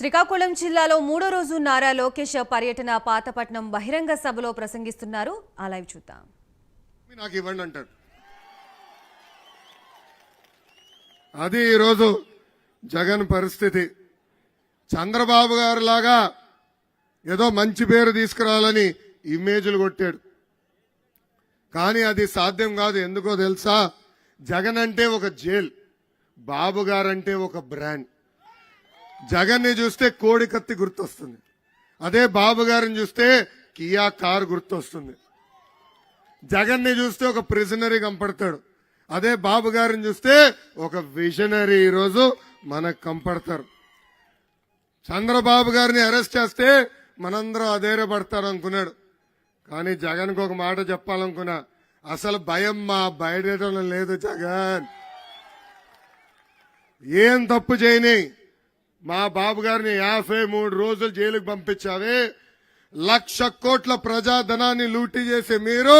శ్రీకాకుళం జిల్లాలో మూడో రోజు నారా లోకేష్ పర్యటన పాతపట్నం బహిరంగ సభలో ప్రసంగిస్తున్నారు. ఆ లైవ్ చూద్దాం. నాకు ఇవ్వండి అంటాడు. అది ఈరోజు జగన్ పరిస్థితి. చంద్రబాబు గారు లాగా ఏదో మంచి పేరు తీసుకురావాలని ఇమేజ్లు కొట్టాడు. కానీ అది సాధ్యం కాదు. ఎందుకో తెలుసా? జగన్ అంటే ఒక జైల్, బాబు గారంటే ఒక బ్రాండ్. జగన్ ని చూస్తే కోడి కత్తి గుర్తొస్తుంది, అదే బాబు గారిని చూస్తే కియా కార్ గుర్తొస్తుంది. జగన్ ని చూస్తే ఒక ప్రిజనరీ కంపడతాడు, అదే బాబు గారిని చూస్తే ఒక విజనరీ ఈరోజు మనకు కంపడతారు. చంద్రబాబు గారిని అరెస్ట్ చేస్తే మనందరూ అధైర్యపడతారు అనుకున్నాడు. కానీ జగన్కు ఒక మాట చెప్పాలనుకున్నా, అసలు భయం మా బయటం లేదు. జగన్ ఏం తప్పు చేయని మా బాబు గారిని 53 రోజులు జైలుకు పంపించావే, 1,00,000 కోట్ల ప్రజాధనాన్ని లూటీ చేసి మీరు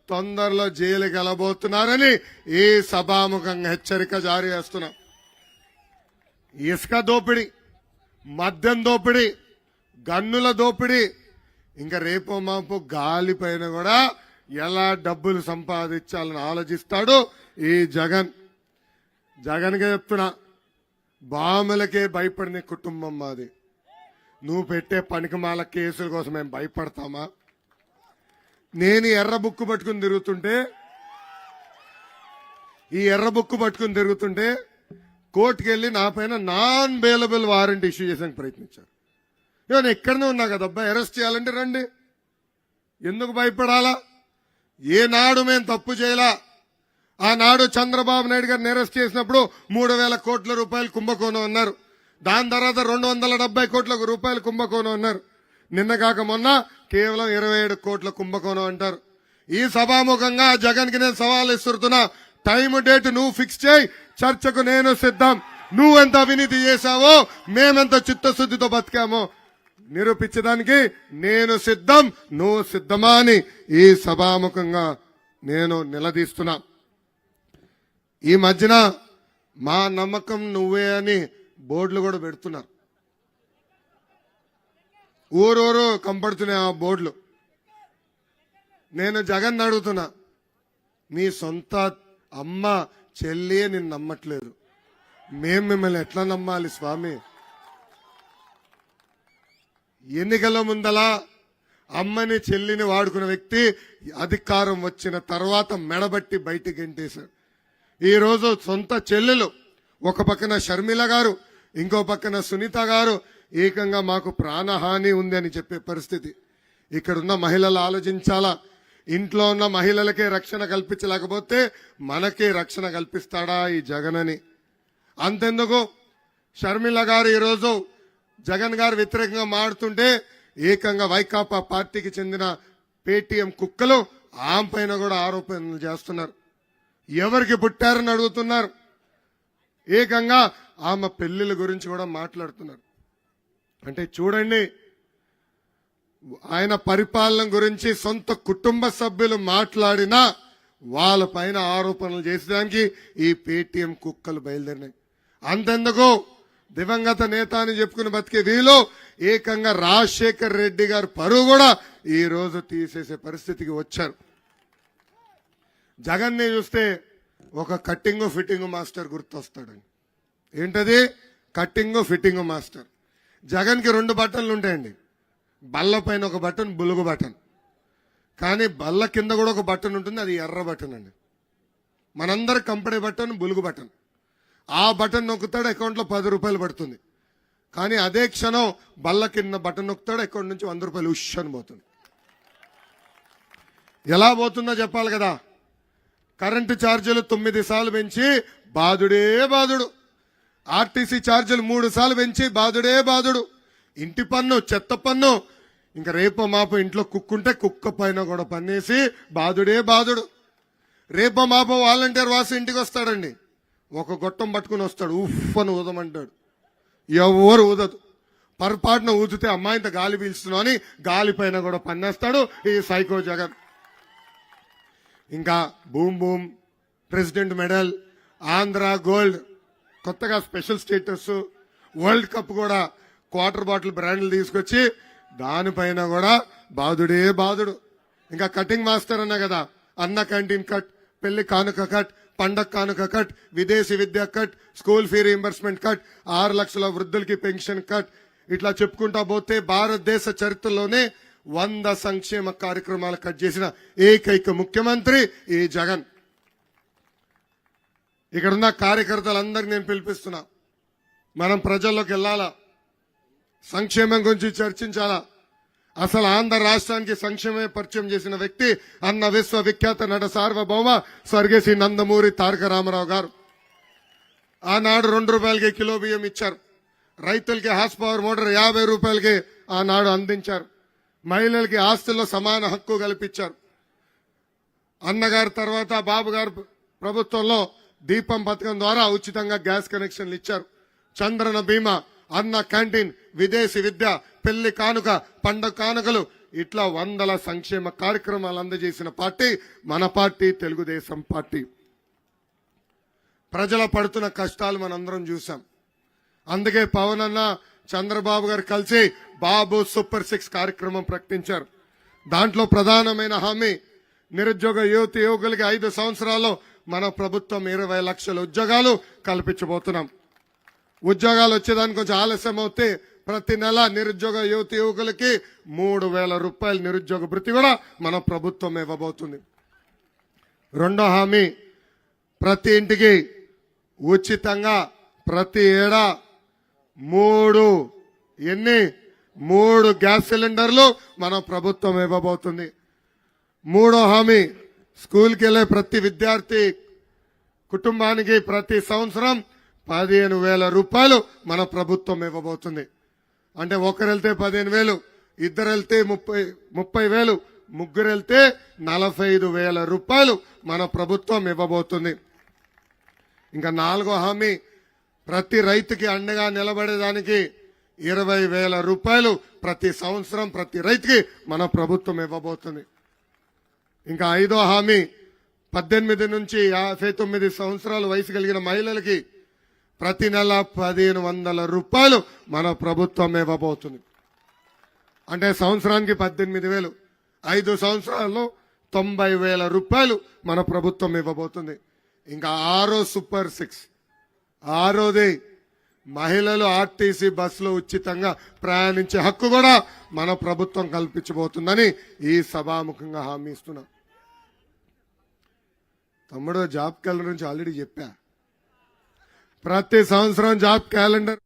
తొందరలో జైలుకి వెళ్ళబోతున్నారని ఈ సభాముఖంగా హెచ్చరిక జారీ చేస్తున్నాం. ఇసుక దోపిడీ, మద్యం దోపిడీ, గన్నుల దోపిడీ, ఇంకా రేపో మాపో గాలి పైన కూడా ఎలా డబ్బులు సంపాదించాలని ఆలోచిస్తాడు ఈ జగన్. జగన్గా చెప్తున్నా, బాములకే భయపడిన కుటుంబం మాది. నువ్వు పెట్టే పనికిమాల కేసుల కోసం మేము భయపడతామా? నేను ఎర్ర బుక్కు పట్టుకుని తిరుగుతుంటే కోర్టుకు వెళ్ళి నా పైన నాన్ బెయిలబుల్ వారెంట్ ఇష్యూ చేసేందుకు ప్రయత్నించారు. నేను ఎక్కడనే ఉన్నా కదబ్బా, అరెస్ట్ చేయాలంటే రండి, ఎందుకు భయపడాలా? ఏనాడు మేము తప్పు చేయలా. ఆనాడు చంద్రబాబు నాయుడు గారిని అరెస్ట్ చేసినప్పుడు 3,000 కోట్ల రూపాయలు కుంభకోణం అన్నారు. దాని తర్వాత 270 కోట్ల రూపాయలు కుంభకోణం అన్నారు. నిన్న కాక మొన్న కేవలం 27 కోట్ల కుంభకోణం అంటారు. ఈ సభాముఖంగా జగన్ కి నేను సవాల్ ఇస్తున్నా, టైం డేట్ నువ్వు ఫిక్స్ చేయి, చర్చకు నేను సిద్ధం. నువ్వెంత అవినీతి చేశావో, మేమెంత చిత్తశుద్ధితో బతికామో నిరూపించడానికి నేను సిద్ధం. నువ్వు సిద్ధమా అని ఈ సభాముఖంగా నేను నిలదీస్తున్నా. ఈ మధ్యన మా నమ్మకం నువ్వే అని బోర్డులు కూడా పెడుతున్నారు. ఊరూరు కంపడుతున్నాయి ఆ బోర్డులు. నేను జగన్ అడుగుతున్నా, నీ సొంత అమ్మ చెల్లి నిన్ను నమ్మట్లేదు, మేము మిమ్మల్ని ఎట్లా నమ్మాలి స్వామి? ఎన్నికల ముందలా అమ్మని చెల్లిని వాడుకున్న వ్యక్తి అధికారం వచ్చిన తర్వాత మెడబట్టి బయటికి గెంటేశాడు. ఈ రోజు సొంత చెల్లెలు, ఒక పక్కన షర్మిల గారు, ఇంకో పక్కన సునీత గారు ఏకంగా మాకు ప్రాణహాని ఉంది అని చెప్పే పరిస్థితి. ఇక్కడున్న మహిళలు ఆలోచించాలా. ఇంట్లో ఉన్న మహిళలకే రక్షణ కల్పించలేకపోతే మనకే రక్షణ కల్పిస్తాడా ఈ జగన్ అని? అంతెందుకు, షర్మిల గారు ఈరోజు జగన్ గారు వ్యతిరేకంగా మాడుతుంటే ఏకంగా వైకాపా పార్టీకి చెందిన పేటీఎం కుక్కలు ఆమె పైన కూడా ఆరోపణలు చేస్తున్నారు. ఎవరికి పుట్టారని అడుగుతున్నారు. ఏకంగా ఆమె పెళ్లిళ్ళ గురించి కూడా మాట్లాడుతున్నారు. అంటే చూడండి, ఆయన పరిపాలన గురించి సొంత కుటుంబ సభ్యులు మాట్లాడినా వాళ్ళ పైన ఆరోపణలు చేసడానికి ఈ పేటీఎం కుక్కలు బయలుదేరినాయి. అంతెందుకు, దివంగత నేత అని చెప్పుకుని బతికే వీళ్ళు ఏకంగా రాజశేఖర్ రెడ్డి గారు పరువు కూడా ఈ రోజు తీసేసే పరిస్థితికి వచ్చారు. జగన్ ని చూస్తే ఒక కట్టింగ్ ఫిట్టింగ్ మాస్టర్ గుర్తొస్తాడండి. ఏంటది? Cutting fitting master. జగన్ కి 2 బటన్లు ఉంటాయండి. బల్ల పైన ఒక బటన్ బులుగు బటన్, కానీ బల్ల కింద కూడా ఒక బటన్ ఉంటుంది, అది ఎర్ర బటన్ అండి. మనందరి కంపెనీ బటన్ బులుగు బటన్. ఆ బటన్ నొక్కుతాడు, అకౌంట్లో 10 రూపాయలు పడుతుంది. కానీ అదే క్షణం బల్ల కింద బటన్ నొక్కుతాడు, అకౌంట్ నుంచి 100 రూపాయలు ఉష్ అని పోతుంది. ఎలా పోతుందో చెప్పాలి కదా. కరెంటు ఛార్జీలు 9 సార్లు పెంచి బాధుడే బాధుడు. ఆర్టీసీ ఛార్జీలు 3 సార్లు పెంచి బాధుడే బాధుడు. ఇంటి పన్ను, చెత్త పన్ను, ఇంకా రేపో మాపో ఇంట్లో కుక్కుంటే కుక్క పైన కూడా పన్నేసి బాధుడే బాధుడు. రేపో మాపో వాలంటీర్ వాసి ఇంటికి వస్తాడండి, ఒక గొట్టం పట్టుకుని వస్తాడు, ఉఫ్ అని ఊదమంటాడు. ఎవరు ఊదదు. పొరపాటున ఊదితే అమ్మాయింత గాలి పీల్చుతున్నావు అని గాలి పైన కూడా పన్నేస్తాడు ఈ సైకో జగన్. ఇంకా boom boom, president medal, Andhra gold, కొత్తగా స్పెషల్ స్టేటస్, వరల్డ్ కప్ కూడా క్వార్టర్ బాటిల్ బ్రాండ్లు తీసుకొచ్చి దానిపైన కూడా బాధుడే బాధుడు. ఇంకా కటింగ్ మాస్టర్ అన్నా కదా, అన్న క్యాంటీన్ కట్, పెళ్లి కానుక కట్, పండగ కానుక కట్, విదేశీ విద్య cut, school fee reimbursement cut, 6 లక్షల వృద్ధులకి పెన్షన్ కట్, ఇట్లా చెప్పుకుంటా పోతే భారతదేశ చరిత్రలోనే 100 సంక్షేమ కార్యక్రమాలు కట్ చేసిన ఏకైక ముఖ్యమంత్రి ఈ జగన్. ఇక్కడున్న కార్యకర్తలందరికీ నేను పిలిపిస్తున్నా, మనం ప్రజల్లోకి వెళ్ళాలా, సంక్షేమం గురించి చర్చించాలా. అసలు ఆంధ్ర రాష్ట్రానికి సంక్షేమే పరిచయం చేసిన వ్యక్తి అన్న విశ్వవిఖ్యాత నట సార్వభౌమ స్వర్గీయ నందమూరి తారక రామారావు గారు. ఆనాడు 2 రూపాయలకి కిలో బియ్యం ఇచ్చారు. రైతులకి హార్స్ పవర్ మోటార్ 50 రూపాయలకి ఆనాడు అందించారు. మహిళలకి ఆస్తుల్లో సమాన హక్కు కల్పించారు. అన్నగారి తర్వాత బాబు గారు ప్రభుత్వంలో దీపం పథకం ద్వారా ఉచితంగా గ్యాస్ కనెక్షన్లు ఇచ్చారు. చంద్రన బీమా, అన్న క్యాంటీన్, విదేశీ విద్య, పెళ్లి కానుక, పండగ కానుకలు, ఇట్లా 100 సంక్షేమ కార్యక్రమాలు అందజేసిన పార్టీ మన పార్టీ తెలుగుదేశం పార్టీ. ప్రజల పడుతున్న కష్టాలు మనందరం చూసాం. అందుకే పవన్ అన్న చంద్రబాబు గారు కలిసి బాబు సూపర్ 6 కార్యక్రమం ప్రకటించారు. దాంట్లో ప్రధానమైన హామీ నిరుద్యోగ యువకులకి 5 సంవత్సరాల్లో మన ప్రభుత్వం 20 లక్షల ఉద్యోగాలు కల్పించబోతున్నాం. ఉద్యోగాలు వచ్చేదానికి కొంచెం ఆలస్యం అవుతే ప్రతి నెల నిరుద్యోగ యువకులకి 3,000 రూపాయల నిరుద్యోగ భృతి కూడా మన ప్రభుత్వం ఇవ్వబోతుంది. రెండో హామీ, ప్రతి ఇంటికి ఉచితంగా ప్రతి ఏడా 3 గ్యాస్ సిలిండర్లు మన ప్రభుత్వం ఇవ్వబోతుంది. మూడో హామీ, స్కూల్కి వెళ్లే ప్రతి విద్యార్థి కుటుంబానికి ప్రతి సంవత్సరం 15,000 రూపాయలు మన ప్రభుత్వం ఇవ్వబోతుంది. అంటే ఒకరు వెళ్తే 15,000, ఇద్దరు వెళ్తే 30,000, ముగ్గురు వెళ్తే 45,000 రూపాయలు మన ప్రభుత్వం ఇవ్వబోతుంది. ఇంకా నాలుగో హామీ, ప్రతి రైతుకి అండగా నిలబడేదానికి 20,000 రూపాయలు ప్రతి సంవత్సరం ప్రతి రైతుకి మన ప్రభుత్వం ఇవ్వబోతుంది. ఇంకా ఐదో హామీ, 18 నుంచి 59 సంవత్సరాల వయసు కలిగిన మహిళలకి ప్రతి నెల 1,500 రూపాయలు మన ప్రభుత్వం ఇవ్వబోతుంది. అంటే సంవత్సరానికి 18,000, 5 సంవత్సరాల్లో 90,000 రూపాయలు మన ప్రభుత్వం ఇవ్వబోతుంది. ఇంకా ఆరో సూపర్ 6, ఆరోది మహిళలు ఆర్టీసీ బస్సులో ఉచితంగా ప్రయాణించే హక్కు కూడా మన ప్రభుత్వం కల్పించబోతుందని ఈ సభాముఖంగా హామీ ఇస్తున్నాం. తమ్ముడు, జాబ్ క్యాలెండర్ నుంచి ఆల్రెడీ చెప్పా. ప్రతి సంవత్సరం జాబ్ క్యాలెండర్